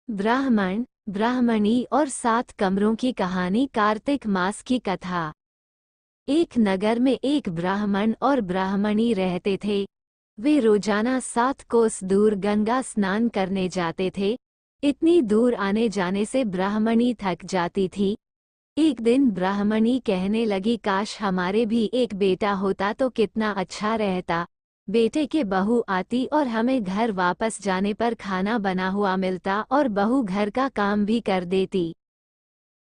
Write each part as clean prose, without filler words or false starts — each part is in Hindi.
ब्राह्मण, ब्राह्मणी और 7 कमरों की कहानी। कार्तिक मास की कथा। एक नगर में एक ब्राह्मण और ब्राह्मणी रहते थे। वे रोजाना 7 कोस दूर गंगा स्नान करने जाते थे। इतनी दूर आने जाने से ब्राह्मणी थक जाती थी। एक दिन ब्राह्मणी कहने लगी, काश हमारे भी एक बेटा होता तो कितना अच्छा रहता। बेटे के बहू आती और हमें घर वापस जाने पर खाना बना हुआ मिलता और बहू घर का काम भी कर देती।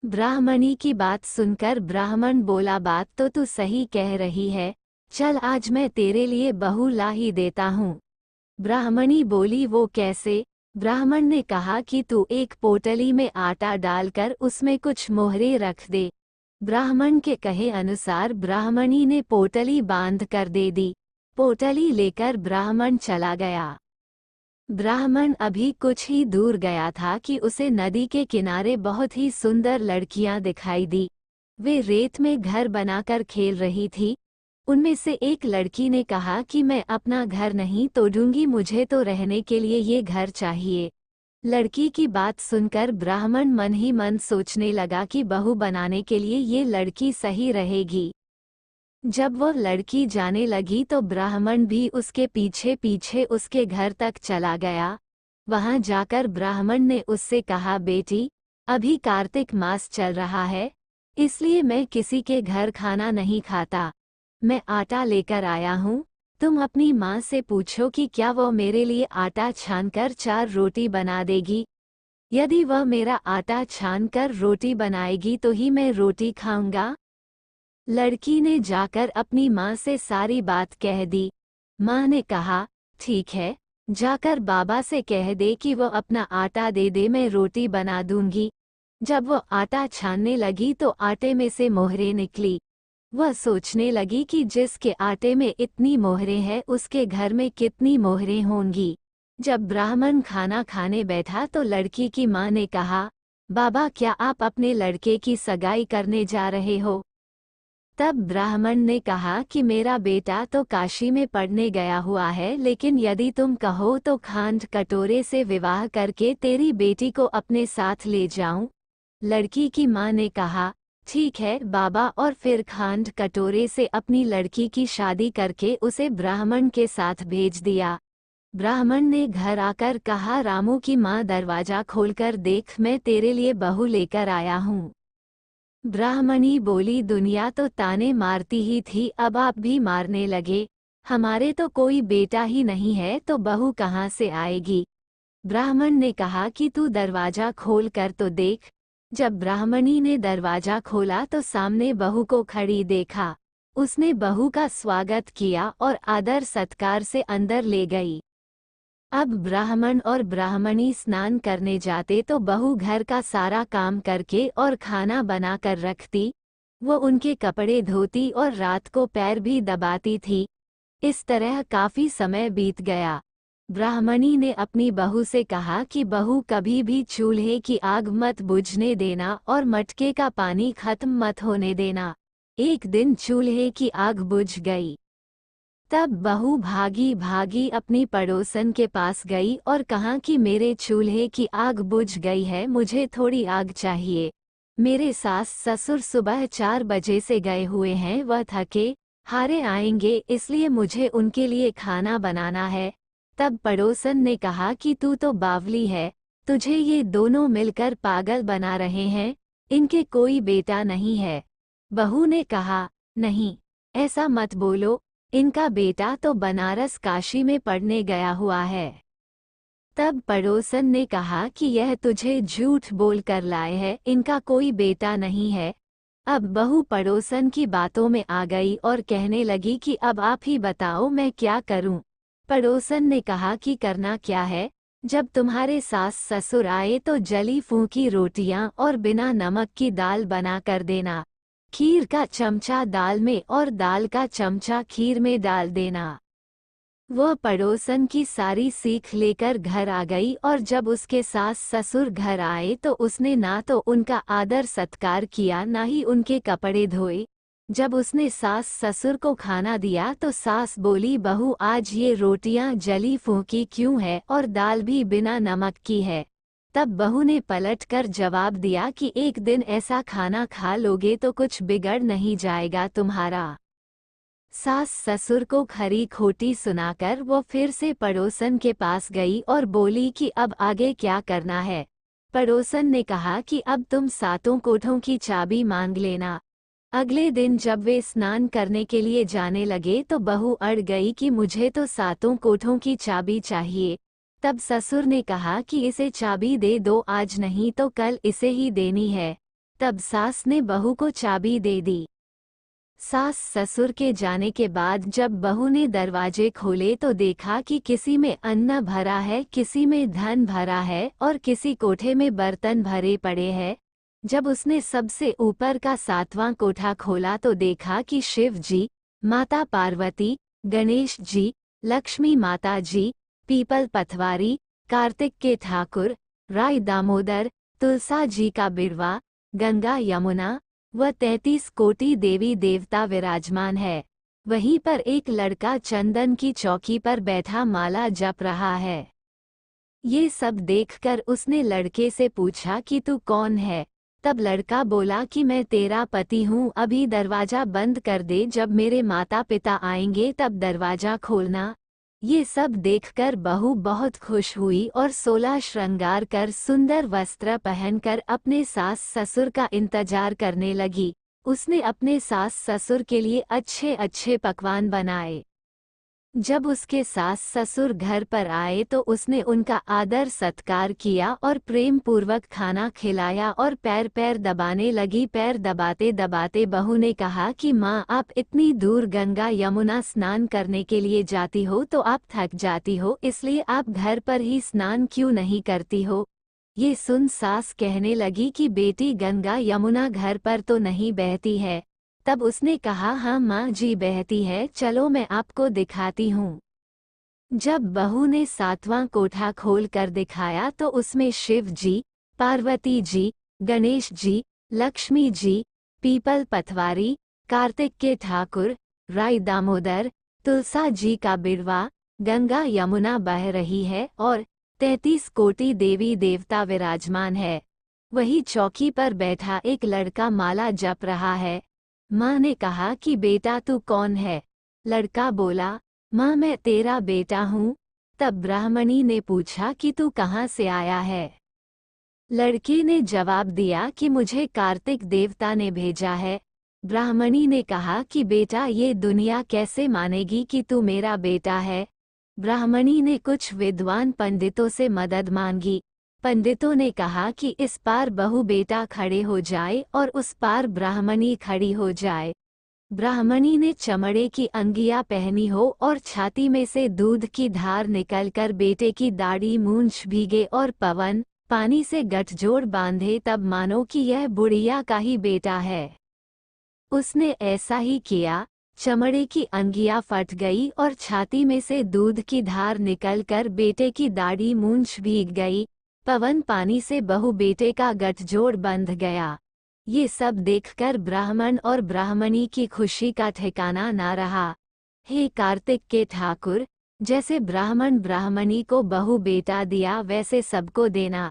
ब्राह्मणी की बात सुनकर ब्राह्मण बोला, बात तो तू सही कह रही है, चल आज मैं तेरे लिए बहू ला ही देता हूँ। ब्राह्मणी बोली, वो कैसे? ब्राह्मण ने कहा कि तू एक पोटली में आटा डालकर उसमें कुछ मोहरे रख दे। ब्राह्मण के कहे अनुसार ब्राह्मणी ने पोटली बांध कर दे दी। पोटली लेकर ब्राह्मण चला गया। ब्राह्मण अभी कुछ ही दूर गया था कि उसे नदी के किनारे बहुत ही सुंदर लड़कियां दिखाई दी। वे रेत में घर बनाकर खेल रही थी। उनमें से एक लड़की ने कहा कि मैं अपना घर नहीं तोड़ूंगी, मुझे तो रहने के लिए ये घर चाहिए। लड़की की बात सुनकर ब्राह्मण मन ही मन सोचने लगा कि बहू बनाने के लिए ये लड़की सही रहेगी। जब वह लड़की जाने लगी तो ब्राह्मण भी उसके पीछे पीछे उसके घर तक चला गया। वहां जाकर ब्राह्मण ने उससे कहा, बेटी, अभी कार्तिक मास चल रहा है, इसलिए मैं किसी के घर खाना नहीं खाता। मैं आटा लेकर आया हूँ, तुम अपनी माँ से पूछो कि क्या वह मेरे लिए आटा छानकर 4 रोटी बना देगी। यदि वह मेरा आटा छानकर रोटी बनाएगी तो ही मैं रोटी खाऊंगा। लड़की ने जाकर अपनी माँ से सारी बात कह दी। माँ ने कहा, ठीक है, जाकर बाबा से कह दे कि वो अपना आटा दे दे, मैं रोटी बना दूंगी। जब वो आटा छानने लगी तो आटे में से मोहरे निकली। वह सोचने लगी कि जिसके आटे में इतनी मोहरे हैं उसके घर में कितनी मोहरे होंगी। जब ब्राह्मण खाना खाने बैठा तो लड़की की माँ ने कहा, बाबा, क्या आप अपने लड़के की सगाई करने जा रहे हो? तब ब्राह्मण ने कहा कि मेरा बेटा तो काशी में पढ़ने गया हुआ है, लेकिन यदि तुम कहो तो खांड कटोरे से विवाह करके तेरी बेटी को अपने साथ ले जाऊं। लड़की की माँ ने कहा, ठीक है बाबा, और फिर खांड कटोरे से अपनी लड़की की शादी करके उसे ब्राह्मण के साथ भेज दिया। ब्राह्मण ने घर आकर कहा, रामू की माँ, दरवाजा खोलकर देख, मैं तेरे लिए बहू लेकर आया हूँ। ब्राह्मणी बोली, दुनिया तो ताने मारती ही थी, अब आप भी मारने लगे। हमारे तो कोई बेटा ही नहीं है तो बहू कहाँ से आएगी। ब्राह्मण ने कहा कि तू दरवाजा खोल कर तो देख। जब ब्राह्मणी ने दरवाजा खोला तो सामने बहू को खड़ी देखा। उसने बहू का स्वागत किया और आदर सत्कार से अंदर ले गई। अब ब्राह्मण और ब्राह्मणी स्नान करने जाते तो बहू घर का सारा काम करके और खाना बना कर रखती। वो उनके कपड़े धोती और रात को पैर भी दबाती थी। इस तरह काफी समय बीत गया। ब्राह्मणी ने अपनी बहू से कहा कि बहू, कभी भी चूल्हे की आग मत बुझने देना और मटके का पानी खत्म मत होने देना। एक दिन चूल्हे की आग बुझ गई। तब बहू भागी भागी अपनी पड़ोसन के पास गई और कहा कि मेरे चूल्हे की आग बुझ गई है, मुझे थोड़ी आग चाहिए। मेरे सास ससुर सुबह 4 बजे से गए हुए हैं, वह थके हारे आएंगे, इसलिए मुझे उनके लिए खाना बनाना है। तब पड़ोसन ने कहा कि तू तो बावली है, तुझे ये दोनों मिलकर पागल बना रहे हैं, इनके कोई बेटा नहीं है। बहू ने कहा, नहीं, ऐसा मत बोलो, इनका बेटा तो बनारस काशी में पढ़ने गया हुआ है। तब पड़ोसन ने कहा कि यह तुझे झूठ बोल कर लाए है, इनका कोई बेटा नहीं है। अब बहू पड़ोसन की बातों में आ गई और कहने लगी कि अब आप ही बताओ मैं क्या करूं। पड़ोसन ने कहा कि करना क्या है, जब तुम्हारे सास ससुर आए तो जली फूंकी रोटियां और बिना नमक की दाल बना कर देना। खीर का चमचा दाल में और दाल का चमचा खीर में डाल देना। वह पड़ोसन की सारी सीख लेकर घर आ गई और जब उसके सास ससुर घर आए तो उसने ना तो उनका आदर सत्कार किया, ना ही उनके कपड़े धोए। जब उसने सास ससुर को खाना दिया तो सास बोली, बहू, आज ये रोटियां जली फूंकी क्यों है और दाल भी बिना नमक की है। तब बहू ने पलटकर जवाब दिया कि एक दिन ऐसा खाना खा लोगे तो कुछ बिगड़ नहीं जाएगा तुम्हारा। सास ससुर को खरी खोटी सुनाकर वो फिर से पड़ोसन के पास गई और बोली कि अब आगे क्या करना है। पड़ोसन ने कहा कि अब तुम सातों कोठों की चाबी मांग लेना। अगले दिन जब वे स्नान करने के लिए जाने लगे तो बहू अड़ गई कि मुझे तो सातों कोठों की चाबी चाहिए। तब ससुर ने कहा कि इसे चाबी दे दो, आज नहीं तो कल इसे ही देनी है। तब सास ने बहू को चाबी दे दी। सास ससुर के जाने के बाद जब बहू ने दरवाजे खोले तो देखा कि किसी में अन्न भरा है, किसी में धन भरा है और किसी कोठे में बर्तन भरे पड़े हैं। जब उसने सबसे ऊपर का 7वां कोठा खोला तो देखा कि शिव जी, माता पार्वती, गणेश जी, लक्ष्मी माता जी, पीपल पथवारी, कार्तिक के ठाकुर, राय दामोदर, तुलसा जी का बिड़वा, गंगा यमुना व 33 कोटि देवी देवता विराजमान है। वहीं पर एक लड़का चंदन की चौकी पर बैठा माला जप रहा है। ये सब देखकर उसने लड़के से पूछा कि तू कौन है। तब लड़का बोला कि मैं तेरा पति हूँ, अभी दरवाजा बंद कर दे, जब मेरे माता पिता आएंगे तब दरवाजा खोलना। ये सब देखकर बहू बहुत खुश हुई और 16 श्रृंगार कर सुंदर वस्त्र पहनकर अपने सास ससुर का इंतजार करने लगी। उसने अपने सास ससुर के लिए अच्छे अच्छे पकवान बनाए। जब उसके सास ससुर घर पर आए तो उसने उनका आदर सत्कार किया और प्रेम पूर्वक खाना खिलाया और पैर पैर दबाने लगी। पैर दबाते दबाते बहू ने कहा कि माँ, आप इतनी दूर गंगा यमुना स्नान करने के लिए जाती हो तो आप थक जाती हो, इसलिए आप घर पर ही स्नान क्यों नहीं करती हो। ये सुन सास कहने लगी कि बेटी, गंगा यमुना घर पर तो नहीं बहती है। तब उसने कहा, हाँ माँ जी बहती है, चलो मैं आपको दिखाती हूँ। जब बहू ने 7वां कोठा खोल कर दिखाया तो उसमें शिव जी, पार्वती जी, गणेश जी, लक्ष्मी जी, पीपल पथवारी, कार्तिक के ठाकुर, राय दामोदर, तुलसा जी का बिड़वा, गंगा यमुना बह रही है और 33 कोटि देवी देवता विराजमान है। वही चौकी पर बैठा एक लड़का माला जप रहा है। माँ ने कहा कि बेटा तू कौन है। लड़का बोला, माँ मैं तेरा बेटा हूँ। तब ब्राह्मणी ने पूछा कि तू कहाँ से आया है। लड़के ने जवाब दिया कि मुझे कार्तिक देवता ने भेजा है। ब्राह्मणी ने कहा कि बेटा, ये दुनिया कैसे मानेगी कि तू मेरा बेटा है। ब्राह्मणी ने कुछ विद्वान पंडितों से मदद मांगी। पंडितों ने कहा कि इस पार बहू बेटा खड़े हो जाए और उस पार ब्राह्मणी खड़ी हो जाए। ब्राह्मणी ने चमड़े की अंगिया पहनी हो और छाती में से दूध की धार निकलकर बेटे की दाढ़ी मूंछ भीगे और पवन पानी से गठजोड़ बांधे, तब मानो कि यह बुढ़िया का ही बेटा है। उसने ऐसा ही किया। चमड़े की अंगिया फट गई और छाती में से दूध की धार निकलकर बेटे की दाढ़ी मूंछ भीग गई। पवन पानी से बहू बेटे का गठजोड़ बंध गया। ये सब देखकर ब्राह्मण और ब्राह्मणी की खुशी का ठिकाना ना रहा। हे कार्तिक के ठाकुर, जैसे ब्राह्मण ब्राह्मणी को बहू बेटा दिया वैसे सबको देना।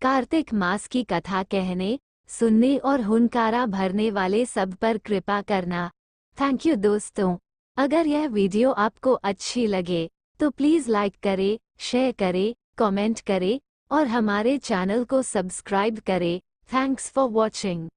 कार्तिक मास की कथा कहने, सुनने और हुनकारा भरने वाले सब पर कृपा करना। थैंक यू दोस्तों। अगर यह वीडियो आपको अच्छी लगे तो प्लीज़ लाइक करें, शेयर करें, कमेंट करें और हमारे चैनल को सब्सक्राइब करें। Thanks for watching.